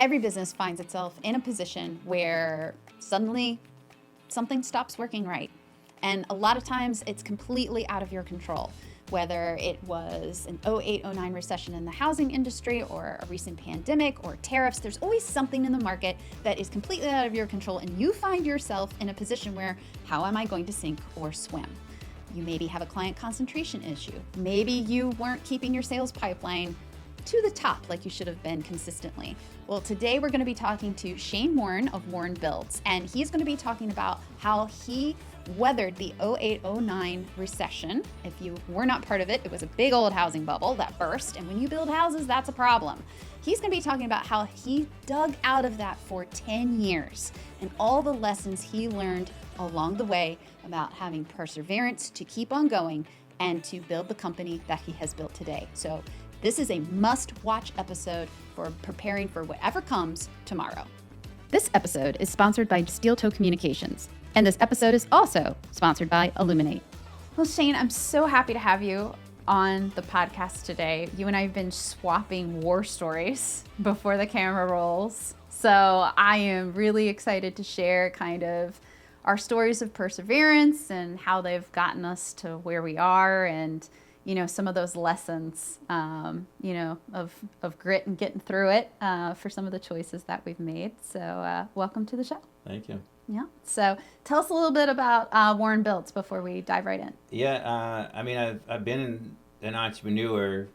every business finds itself in a position where suddenly something stops working right. And a lot of times it's completely out of your control, whether it was an 08-09 recession in the housing industry or a recent pandemic or tariffs. There's always something in the market that is completely out of your control, and you find yourself in a position where, how am I going to sink or swim? You maybe have a client concentration issue. Maybe you weren't keeping your sales pipeline to the top like you should have been consistently. Well, today we're going to be talking to Shane Warren of Warren Builds, and he's going to be talking about how he weathered the 08-09 recession. If you were not part of it, it was a big old housing bubble that burst, and when you build houses, that's a problem. He's going to be talking about how he dug out of that for 10 years and all the lessons he learned along the way about having perseverance to keep on going and to build the company that he has built today. So this is a must-watch episode for preparing for whatever comes tomorrow. This episode is sponsored by Steel Toe Communications, and this episode is also sponsored by Illuminate. Well, Shane, I'm so happy to have you on the podcast today. You and I have been swapping war stories before the camera rolls, so I am really excited to share kind of our stories of perseverance and how they've gotten us to where we are, and some of those lessons, of grit and getting through it for some of the choices that we've made. So welcome to the show. Thank you. Yeah. So tell us a little bit about Warren Builds before we dive right in. Yeah. I've been an entrepreneur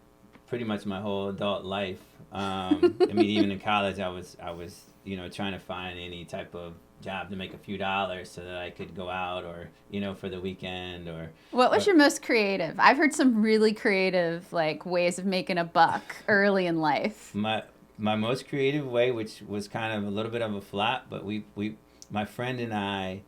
pretty much my whole adult life. Even in college, I was trying to find any type of job to make a few dollars so that I could go out or for the weekend or. What was your most creative? I've heard some really creative ways of making a buck early in life. My most creative way, which was kind of a little bit of a flop, but my friend and I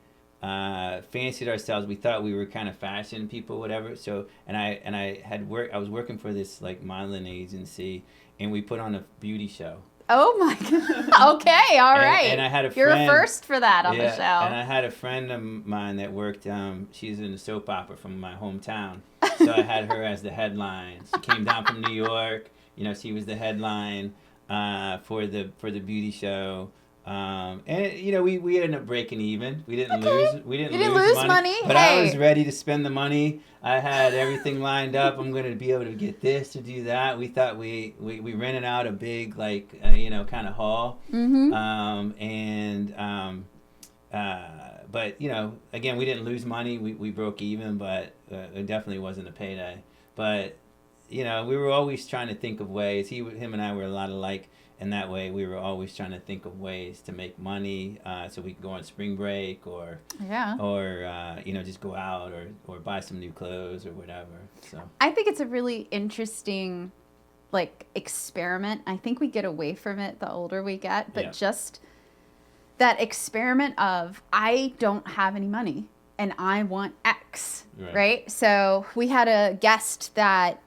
fancied ourselves. We thought we were kind of fashion people, whatever. So I was working for this modeling agency, and we put on a beauty show. Oh my God. Okay, all right. And I had a friend. You're a first for that on the show. And I had a friend of mine that worked, she's in a soap opera from my hometown. So I had her as the headline. She came down from New York. She was the headline for the beauty show. We ended up breaking even. We didn't lose. We didn't lose money. But I was ready to spend the money. I had everything lined up. I'm going to be able to get this, to do that. We thought we rented out a big kind of hall. Mm-hmm. But again, we didn't lose money. We broke even, but it definitely wasn't a payday. But we were always trying to think of ways. Him and I were a lot alike. And that way, we were always trying to think of ways to make money, so we could go on spring break, or just go out, or buy some new clothes or whatever. So I think it's a really interesting, experiment. I think we get away from it the older we get, but just that experiment of, I don't have any money and I want X, right? So we had a guest that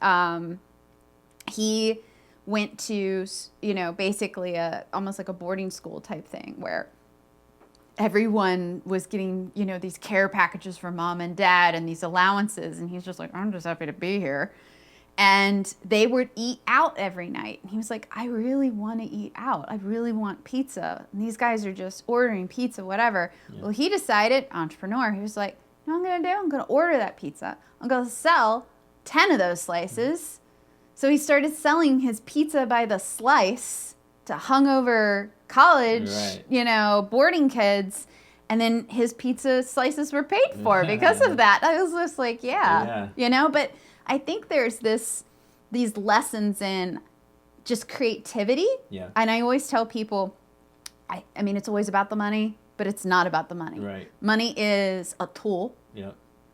he went to, basically almost like a boarding school type thing where everyone was getting, these care packages for mom and dad and these allowances. And he's just like, I'm just happy to be here. And they would eat out every night. And he was like, I really want to eat out. I really want pizza. And these guys are just ordering pizza, whatever. Yeah. Well, he decided, entrepreneur, he was like, you know what I'm going to do? I'm going to order that pizza. I'm going to sell 10 of those slices. Mm-hmm. So he started selling his pizza by the slice to hungover college, boarding kids. And then his pizza slices were paid for because of that. I was just like, but I think there's these lessons in just creativity. Yeah. And I always tell people, I mean, it's always about the money, but it's not about the money. Right. Money is a tool. Yeah.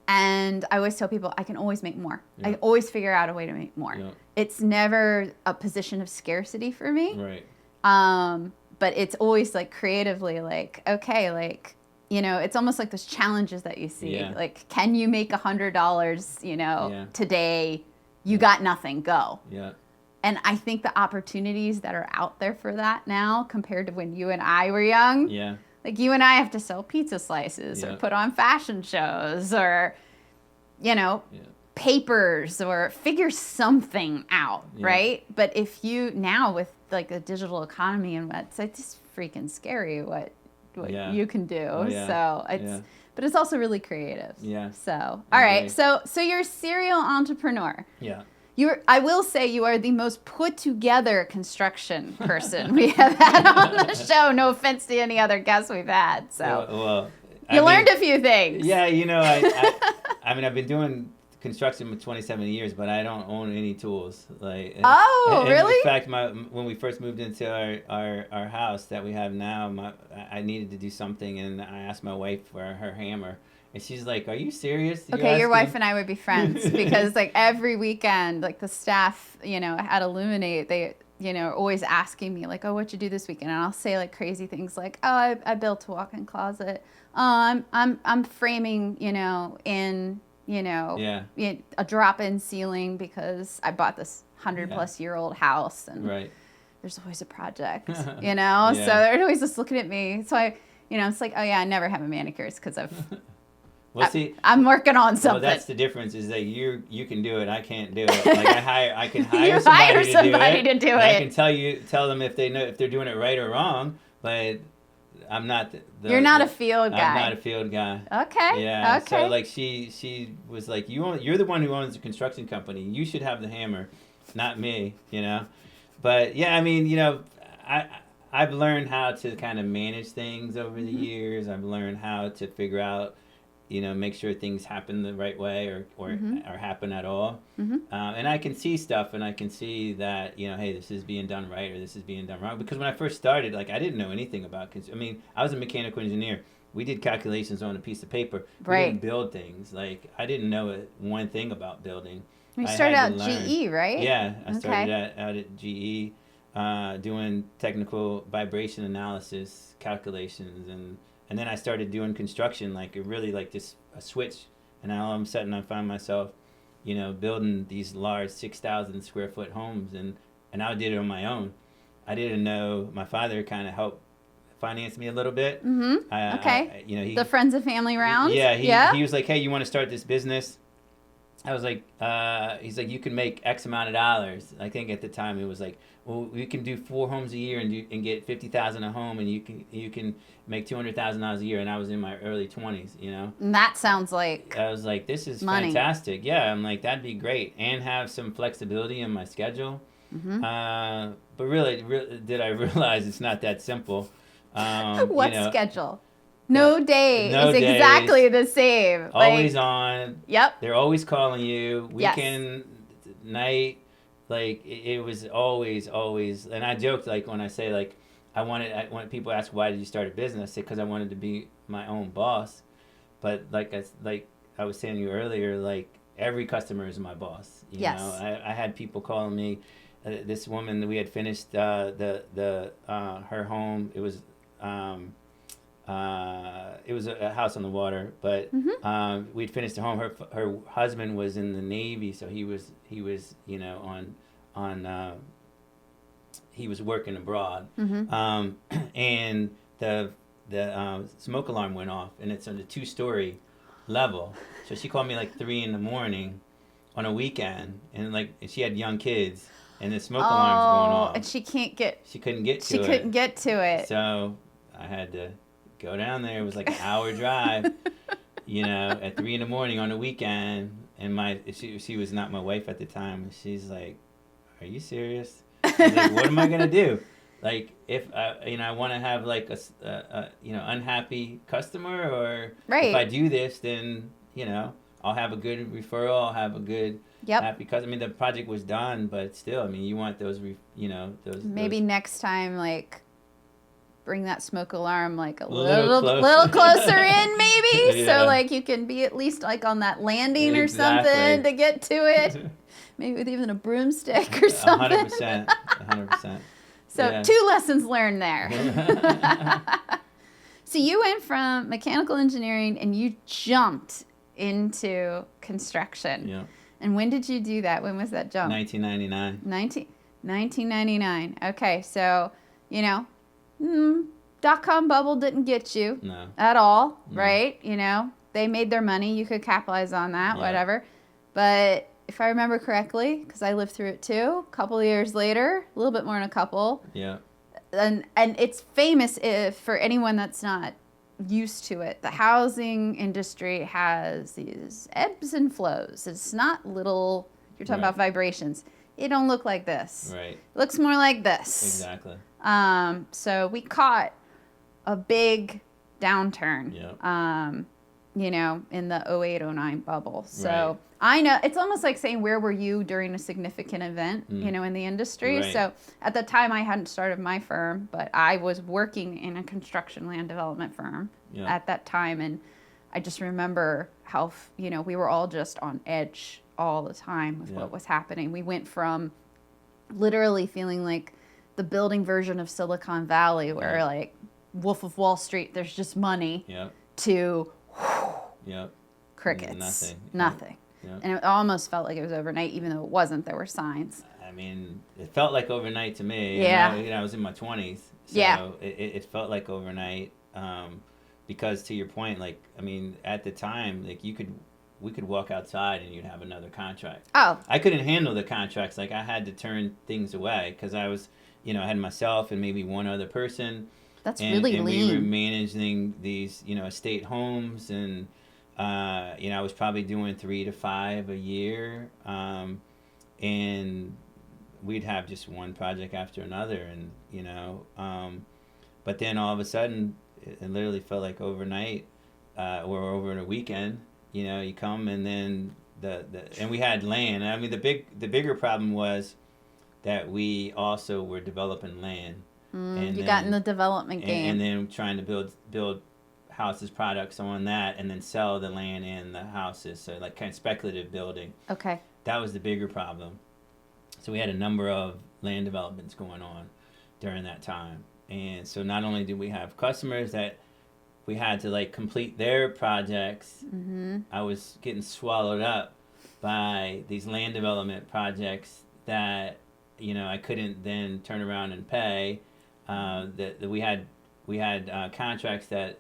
And I always tell people I can always make more. Yeah. I always figure out a way to make more. Yeah. It's never a position of scarcity for me. Right. But it's always creatively it's almost like those challenges that you see. Yeah. Can you make $100, today? You got nothing, go. Yeah. And I think the opportunities that are out there for that now compared to when you and I were young. Yeah. You and I have to sell pizza slices or put on fashion shows or, papers or figure something out, right? But if you now with like the digital economy and it's just freaking scary what Yeah. you can do. Oh, yeah. So it's, Yeah. but it's also really creative. Yeah. So, all I right. agree. So you're a serial entrepreneur. Yeah. I will say you are the most put together construction person we have had on the show. No offense to any other guests we've had. So Well, you learned a few things. Yeah, you know, I mean, I've been doing construction for 27 years, but I don't own any tools. Like, really? In fact, when we first moved into our house that we have now, I needed to do something, and I asked my wife for her hammer. And she's like, "Are you serious? Okay, your wife and I would be friends because like every weekend, like the staff, at Illuminate, they, are always asking me like, "Oh, what'd you do this weekend?" And I'll say like crazy things like, "Oh, I built a walk-in closet. Oh, I'm framing, in, a drop-in ceiling because I bought this 100-plus-year-old house and right. there's always a project, Yeah. So they're always just looking at me. So it's like, oh yeah, I never have a manicure because Well, see, I'm working on something. Well, that's the difference is that you can do it. I can't do it. Like I can hire you somebody, hire somebody to do it. I can tell them if they're doing it right or wrong, but I'm not. You're not a field guy. I'm not a field guy. Okay. Yeah. Okay. So like she was like, you're the one who owns the construction company. You should have the hammer, not me. But yeah, I mean, I've learned how to kind of manage things over the years. I've learned how to figure out. Make sure things happen the right way or happen at all. And I can see stuff and I can see that, hey, this is being done right or this is being done wrong. Because when I first started, like, I didn't know anything about I was a mechanical engineer. We did calculations on a piece of paper. We didn't build things. Like, I didn't know one thing about building. You started out GE, right? Yeah, I started out at GE doing technical vibration analysis calculations and then I started doing construction, like it really like just a switch. And all of a sudden I found myself, building these large 6,000 square foot homes. And I did it on my own. I didn't know, my father kind of helped finance me a little bit. Okay. The friends and family round? Yeah, he was like, hey, you want to start this business? I was like, he's like, you can make X amount of dollars. I think at the time it was like, well, we can do 4 homes a year and get $50,000 a home, and you can make $200,000 a year. And I was in my early 20s, And that sounds like I was like, this is money. fantastic. Yeah, I'm like, that'd be great, and have some flexibility in my schedule. But really, did I realize it's not that simple? What schedule? No day is exactly the same. Always on. Yep. They're always calling you. Weekend, night. Like, it was always. And I joked, like, when I say, like, when people ask, why did you start a business? I say, because I wanted to be my own boss. But, like I was saying to you earlier, like, every customer is my boss. You know? I had people calling me. This woman, we had finished her home. It was a house on the water, but we'd finished the home. Her husband was in the Navy, so he was he was working abroad, and the smoke alarm went off, and it's on the 2-story level. So she called me like 3 a.m. on a weekend, and she had young kids, and the smoke alarm's going off, and she couldn't get to it. So I had to go down there. It was like an hour drive, at 3 a.m. on a weekend. And she was not my wife at the time. And she's like, "Are you serious?" I was like, "What am I gonna do? Like, if I want to have like a unhappy customer, or if I do this, then I'll have a good referral. I'll have a good happy customer. I mean, the project was done, but still, I mean, you want those maybe next time, like, bring that smoke alarm like a little closer in, maybe, Yeah. so like you can be at least like on that landing or something to get to it. Maybe with even a broomstick or something. 100%. So 2 lessons learned there. So you went from mechanical engineering and you jumped into construction. Yeah. And when did you do that? When was that jump? 1999. 1999. Okay, so dot-com bubble didn't get you at all, right? They made their money. You could capitalize on that, whatever. But if I remember correctly, because I lived through it too, a couple of years later, a little bit more than a couple. Yeah. And it's famous for anyone that's not used to it. The housing industry has these ebbs and flows. It's not little, you're talking about vibrations. It don't look like this. Right. It looks more like this. Exactly. So we caught a big downturn. Yeah. You know, in the 08-09 bubble. So I know it's almost like saying, where were you during a significant event, you know, in the industry? Right. So at the time I hadn't started my firm, but I was working in a construction land development firm at that time. And I just remember how, you know, we were all just on edge all the time with what was happening. We went from literally feeling like the building version of Silicon Valley, where like Wolf of Wall Street, there's just money, to crickets. Nothing. Yep. And it almost felt like it was overnight, even though it wasn't. There were signs. I mean, it felt like overnight to me. Yeah. And I was in my 20s. So it felt like overnight. Because to your point, like, I mean, at the time, like we could walk outside and you'd have another contract. Oh. I couldn't handle the contracts. Like, I had to turn things away because I was, you know, I had myself and maybe one other person. That's really and lean. we were managing these, you know, estate homes, and you know, I was probably doing 3 to 5 a year, and we'd have just one project after another, and you know, but then all of a sudden, it literally felt like overnight, or over a weekend. You know, you come and then and we had land. I mean, the bigger problem was that we also were developing land. And you got in the development game. And then trying to build houses, products on that, and then sell the land and the houses. So like kind of speculative building. Okay. That was the bigger problem. So we had a number of land developments going on during that time. And so not only did we have customers that we had to like complete their projects, I was getting swallowed up by these land development projects that, you know, I couldn't then turn around and pay. That we had contracts that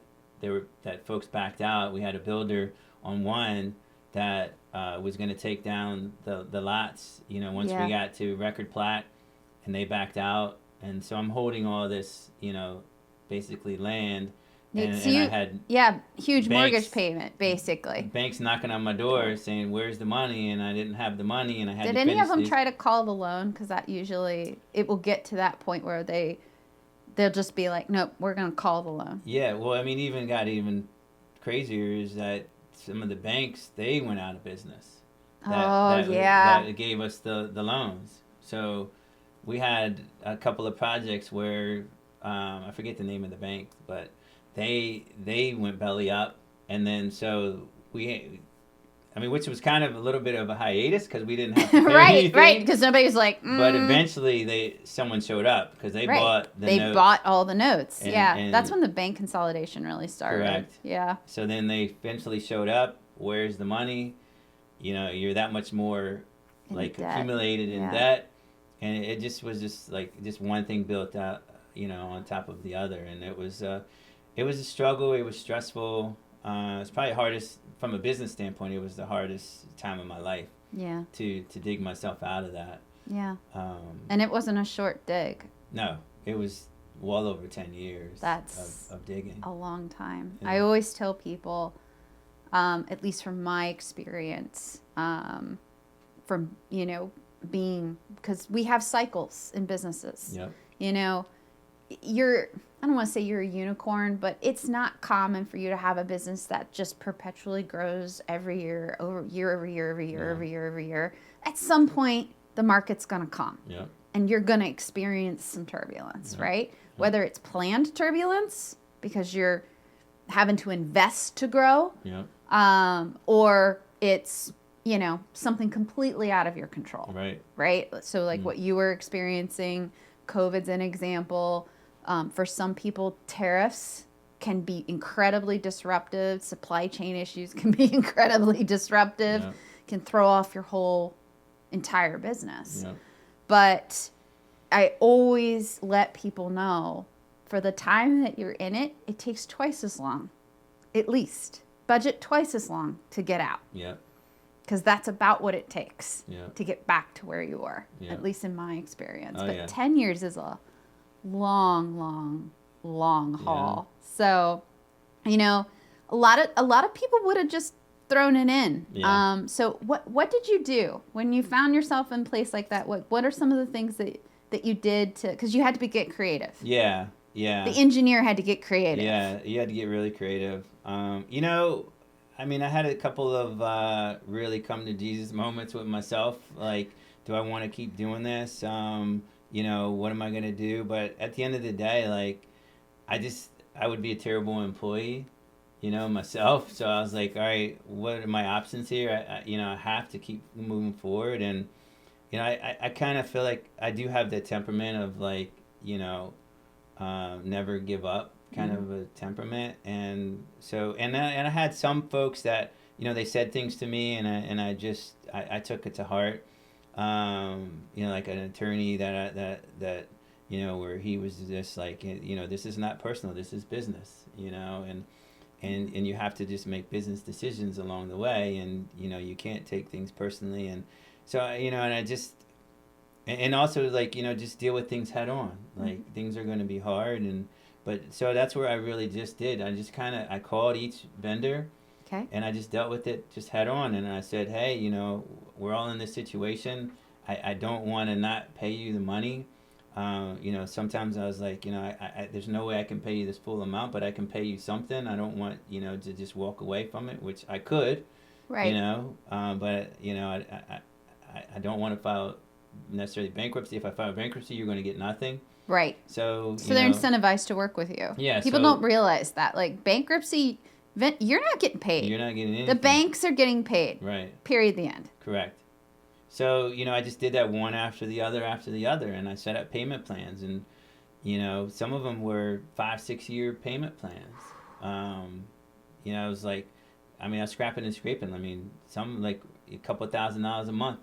folks backed out. We had a builder on one that was going to take down the lots, you know, once we got to record plat, and they backed out. And so I'm holding all this, you know, basically land. And I had huge mortgage payment, basically. Banks knocking on my door saying, "Where's the money?" And I didn't have the money, and I had. Did any of them try to call the loan? Because that usually it will get to that point where they'll just be like, "Nope, we're going to call the loan." Yeah, well, I mean, even crazier is that some of the banks, they went out of business. That gave us the loans. So we had a couple of projects where I forget the name of the bank, but they went belly up, and then so which was kind of a little bit of a hiatus because we didn't have to pay anything. Right, because nobody was like. But eventually, someone showed up because they bought the notes. Bought all the notes. And that's when the bank consolidation really started. Correct. Yeah. So then they eventually showed up. Where's the money? You know, you're that much more accumulated in debt, and it just was just one thing built out, you know, on top of the other, and it was a struggle. It was stressful. It's probably hardest from a business standpoint. It was the hardest time of my life. Yeah. To dig myself out of that. Yeah. And it wasn't a short dig. No, it was well over 10 years. That's of digging. A long time. Yeah. I always tell people, at least from my experience, from because we have cycles in businesses. Yep. You know, I don't want to say you're a unicorn, but it's not common for you to have a business that just perpetually grows every year, every year. At some point, the market's going to come. Yeah. And you're going to experience some turbulence, right? Yeah. Whether it's planned turbulence because you're having to invest to grow, or it's, you know, something completely out of your control. Right? So like what you were experiencing, COVID's an example. For some people, tariffs can be incredibly disruptive. Supply chain issues can be incredibly disruptive, can throw off your whole entire business. But I always let people know, for the time that you're in it, it takes twice as long, at least. Budget twice as long to get out. Because that's about what it takes Yeah. to get back to where you were, Yeah. at least in my experience. Oh, But yeah. 10 years is a long haul. So, you know, a lot of people would have just thrown it in. Yeah. So what did you do when you found yourself in a place like that? What are some of the things that you did to, because you had to get creative. Yeah. Yeah. The engineer had to get creative. Yeah, you had to get really creative. You know, I mean, I had a couple of really come to Jesus moments with myself. Like, do I want to keep doing this? You know, what am I gonna do? But at the end of the day, like, I would be a terrible employee, you know, myself. So I was like, all right, what are my options here? You know, I have to keep moving forward, and you know, I kind of feel like I do have that temperament of like, you know, never give up kind of a temperament. And so and I had some folks that, you know, they said things to me, and I took it to heart. You know, like an attorney that you know, where he was just like, you know, this is not personal, this is business, you know, and you have to just make business decisions along the way, and you know, you can't take things personally. And so, you know, and I just, and also, like, you know, just deal with things head on. Like, things are going to be hard, but so that's where I really just did. I called each vendor, Okay. and I just dealt with it just head on. And I said, hey, you know, we're all in this situation. I don't want to not pay you the money. You know, sometimes I was like, you know, there's no way I can pay you this full amount, but I can pay you something. I don't want, you know, to just walk away from it, which I could, Right. you know, but you know, I don't want to file necessarily bankruptcy. If I file bankruptcy, you're going to get nothing. Right. So They're incentivized to work with you. Yeah. People so don't realize that. Like bankruptcy, you're not getting paid. You're not getting anything. The banks are getting paid. Right. Period. The end. Correct. So, you know, I just did that one after the other, and I set up payment plans, and you know, some of them were 5-6 year payment plans. You know, I was like, I mean, I was scrapping and scraping. I mean, some like a couple $1,000s a month,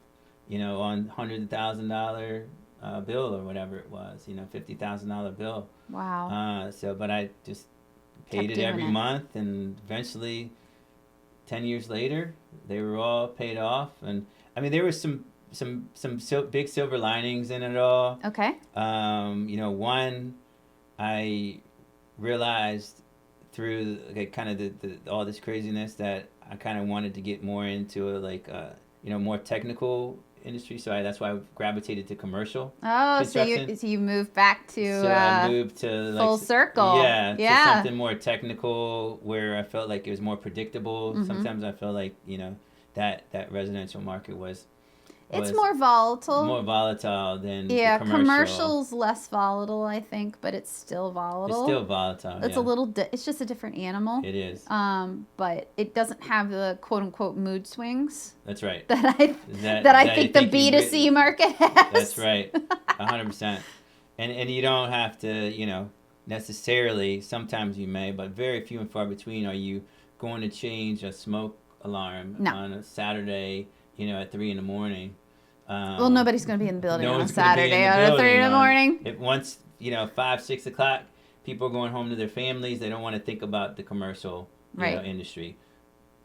you know, on $100,000 bill or whatever it was, you know, $50,000 bill. Wow. But I just paid Kept it every doing it. month, and eventually, 10 years later, they were all paid off. And I mean, there was some big silver linings in it all. Okay. You know, one, I realized through like, kind of the all this craziness that I kind of wanted to get more into you know, more technical industry. So that's why I gravitated to commercial. Oh, so construction. you moved back to So I moved to like full circle. Yeah, Yeah. to something more technical where I felt like it was more predictable. Sometimes I felt like, you know, that residential market was It's more volatile. more volatile than the commercial. Commercial's less volatile, I think, but it's still volatile. It's still volatile. It's yeah. a little. It's just a different animal. It is. But it doesn't have the quote unquote mood swings That's right. that I think the B2C market has. That's right. 100%. And you don't have to, you know, necessarily. Sometimes you may, but very few and far between are you going to change a smoke alarm on a Saturday, you know, at 3 a.m. Well, nobody's going to be in the building on a Saturday at 3 a.m. If once, you know, 5-6 o'clock, people are going home to their families. They don't want to think about the commercial you know, industry.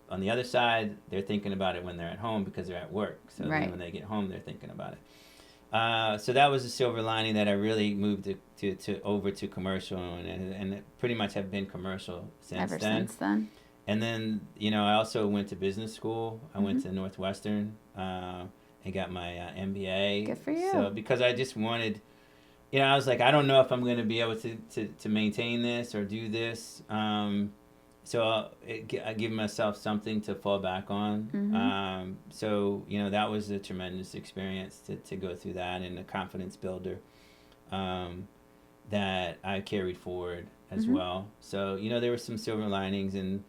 On the other side, they're thinking about it when they're at home because they're at work. So then when they get home, they're thinking about it. So that was a silver lining that I really moved to over to commercial, and it pretty much have been commercial since then. And then, you know, I also went to business school. I went to Northwestern and got my MBA. Good for you. So because I just wanted, you know, I was like, I don't know if I'm going to be able to maintain this or do this. So I give myself something to fall back on. So, you know, that was a tremendous experience to go through that, and a confidence builder that I carried forward as well. So, you know, there were some silver linings, and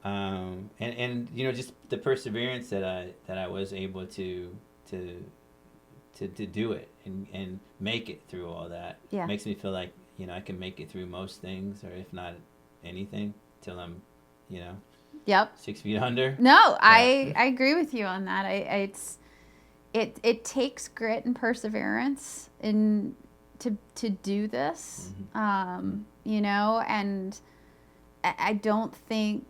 you know, just the perseverance that I was able to do it and make it through all that. Makes me feel like, you know, I can make it through most things, or if not anything, till I'm, you know, 6 feet under. No, I agree with you on that. It takes grit and perseverance to do this, you know, and I don't think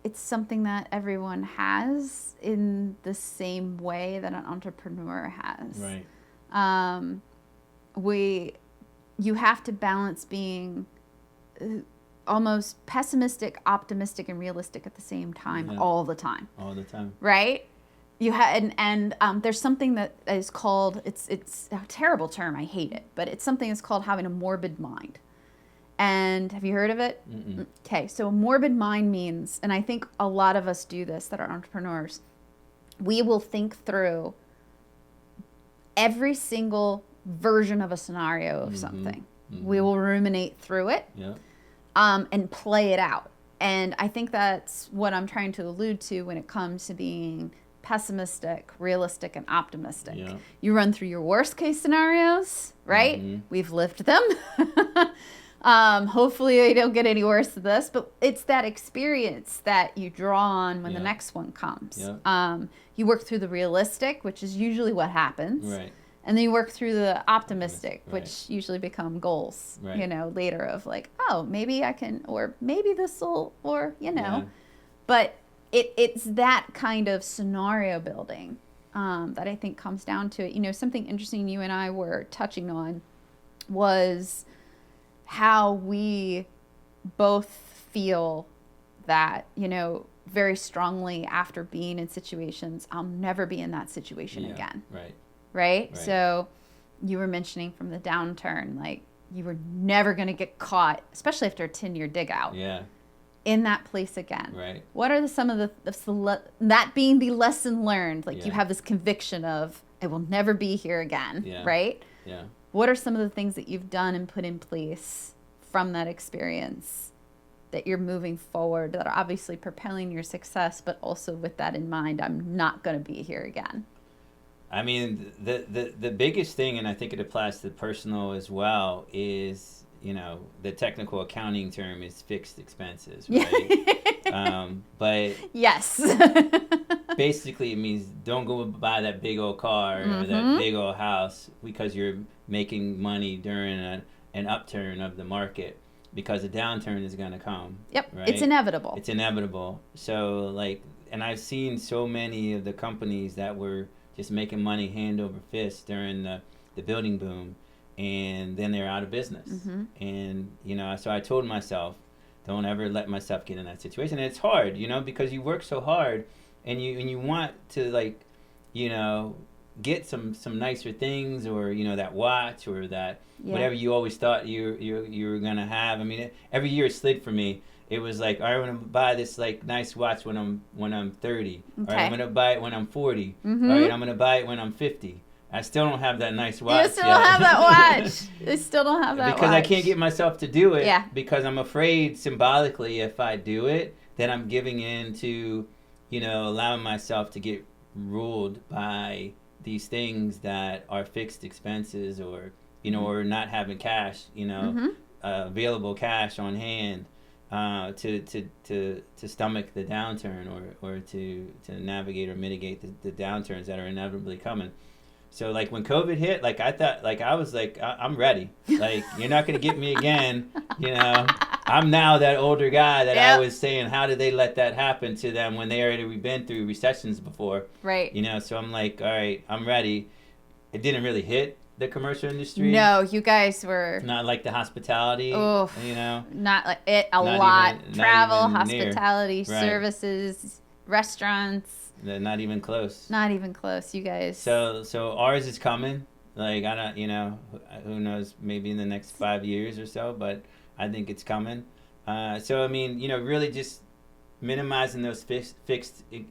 it's something that everyone has in the same way that an entrepreneur has. Right. You have to balance being almost pessimistic, optimistic, and realistic at the same time, all the time. All the time. Right? You have, and there's something that is called, it's a terrible term, I hate it, but it's something that's called having a morbid mind. And have you heard of it? Mm-mm. Okay, so a morbid mind means, and I think a lot of us do this that are entrepreneurs, we will think through every single version of a scenario of something. We will ruminate through it and play it out. And I think that's what I'm trying to allude to when it comes to being pessimistic, realistic, and optimistic. Yeah. You run through your worst case scenarios, right? We've lived them. Hopefully they don't get any worse than this, but it's that experience that you draw on when the next one comes. You work through the realistic, which is usually what happens. Right. And then you work through the optimistic, which usually become goals, you know, later of like, oh, maybe I can, or maybe this will, or, you know. But it's that kind of scenario building that I think comes down to it. You know, something interesting you and I were touching on was how we both feel that, you know, very strongly after being in situations, I'll never be in that situation again. Right? So you were mentioning from the downturn, like you were never going to get caught, especially after a 10-year dig out. In that place again. What are some of that being the lesson learned? Like you have this conviction of, I will never be here again. Right? What are some of the things that you've done and put in place from that experience that you're moving forward that are obviously propelling your success, but also with that in mind, I'm not going to be here again? I mean, the biggest thing, and I think it applies to the personal as well, is, you know, the technical accounting term is fixed expenses, right? But yes, basically it means don't go buy that big old car or that big old house because you're making money during an upturn of the market, because a downturn is going to come. Right? It's inevitable. It's inevitable. So like, and I've seen so many of the companies that were just making money hand over fist during the building boom, and then they're out of business. And, you know, so I told myself, don't ever let myself get in that situation. And it's hard, you know, because you work so hard and you want to, like, you know, get some nicer things, or, you know, that watch or that whatever you always thought you were going to have. I mean, every year it slid for me. It was like, all right, I'm going to buy this like nice watch when I'm 30. All right, I'm going to buy it when I'm 40. All right, I'm going to buy it when I'm 50. I still don't have that nice watch. You still don't have that watch. You still don't have that because watch. I can't get myself to do it. Because I'm afraid symbolically, if I do it, then I'm giving in to, you know, allowing myself to get ruled by these things that are fixed expenses, or, you know, or not having cash, you know, available cash on hand. To stomach the downturn, or to navigate or mitigate the downturns that are inevitably coming. So like when COVID hit, like I thought, like I was like, I'm ready. Like, you're not gonna get me again. You know, I'm now that older guy that I was saying, how did they let that happen to them when they already been through recessions before? Right. You know, so I'm like, all right, I'm ready. It didn't really hit the commercial industry. No, you guys were not like the hospitality. Oof, you know, not like it. Travel, hospitality, services, restaurants. They're not even close. Not even close, you guys. So ours is coming. Like, I don't, you know, who knows? Maybe in the next 5 years or so, but I think it's coming. So I mean, you know, really just minimizing those fixed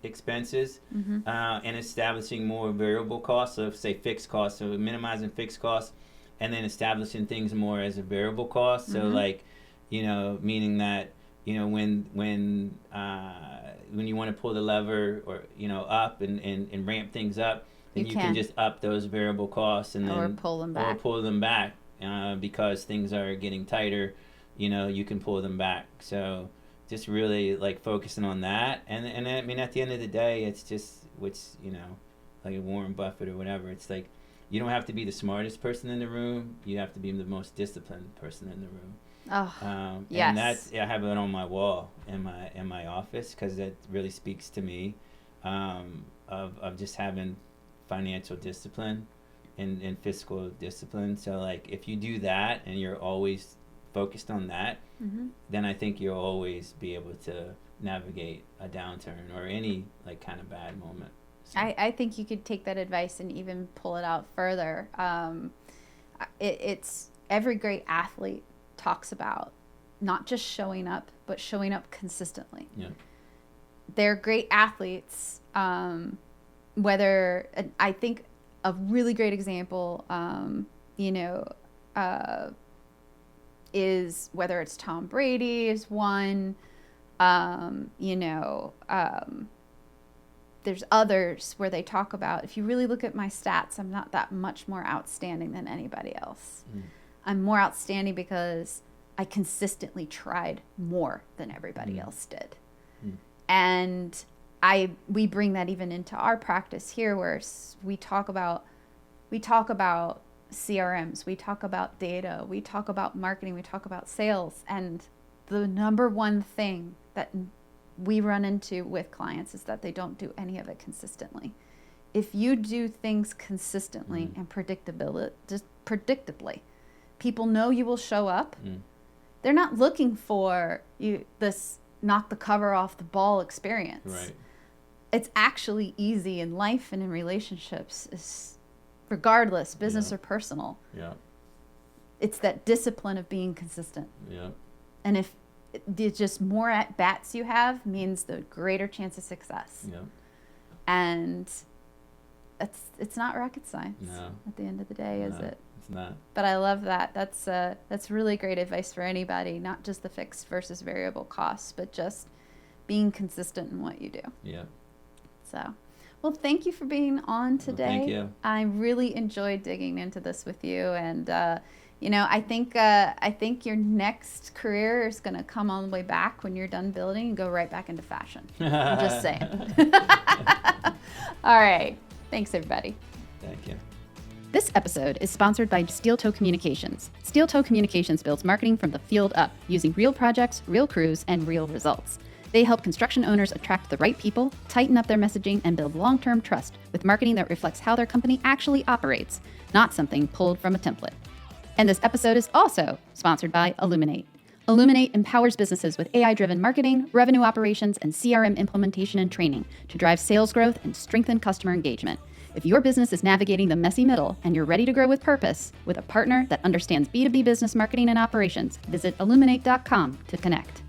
expenses and establishing more variable costs. So say fixed costs, so minimizing fixed costs, and then establishing things more as a variable cost. So like, you know, meaning that, you know, when you want to pull the lever, or, you know, up and ramp things up, then you can just up those variable costs and then pull them back. Because things are getting tighter, you know, you can pull them back. So just really like focusing on that, and I mean, at the end of the day, it's just, which, you know, like Warren Buffett or whatever, it's like, you don't have to be the smartest person in the room, you have to be the most disciplined person in the room. Yes. And that's, I have it on my wall in my office because it really speaks to me, of just having financial discipline and fiscal discipline. So like if you do that and you're always focused on that, then I think you'll always be able to navigate a downturn or any like kind of bad moment. So. I think you could take that advice and even pull it out further. It's every great athlete talks about not just showing up, but showing up consistently. Yeah. They're great athletes. Whether, I think a really great example, is whether it's Tom Brady is one, there's others where they talk about, if you really look at my stats, I'm not that much more outstanding than anybody else. I'm more outstanding because I consistently tried more than everybody else did. And we bring that even into our practice here, where we talk about CRMs, we talk about data, we talk about marketing, we talk about sales, and the number one thing that we run into with clients is that they don't do any of it consistently. If you do things consistently and predictably, people know you will show up. They're not looking for this knock the cover off the ball experience. Right. It's actually easy in life and in relationships, regardless, business or personal. Yeah. It's that discipline of being consistent. Yeah. And if the just more at bats you have means the greater chance of success. Yeah. And it's not rocket science. No. At the end of the day, is it? It's not. But I love that. That's really great advice for anybody, not just the fixed versus variable costs, but just being consistent in what you do. Yeah. So, well, thank you for being on today. Well, thank you. I really enjoyed digging into this with you, and I think your next career is going to come all the way back when you're done building and go right back into fashion. I'm just saying. All right. Thanks, everybody. Thank you. This episode is sponsored by Steel Toe Communications. Steel Toe Communications builds marketing from the field up, using real projects, real crews, and real results. They help construction owners attract the right people, tighten up their messaging, and build long-term trust with marketing that reflects how their company actually operates, not something pulled from a template. And this episode is also sponsored by Illuminate. Illuminate empowers businesses with AI-driven marketing, revenue operations, and CRM implementation and training to drive sales growth and strengthen customer engagement. If your business is navigating the messy middle and you're ready to grow with purpose, with a partner that understands B2B business marketing and operations, visit illuminate.com to connect.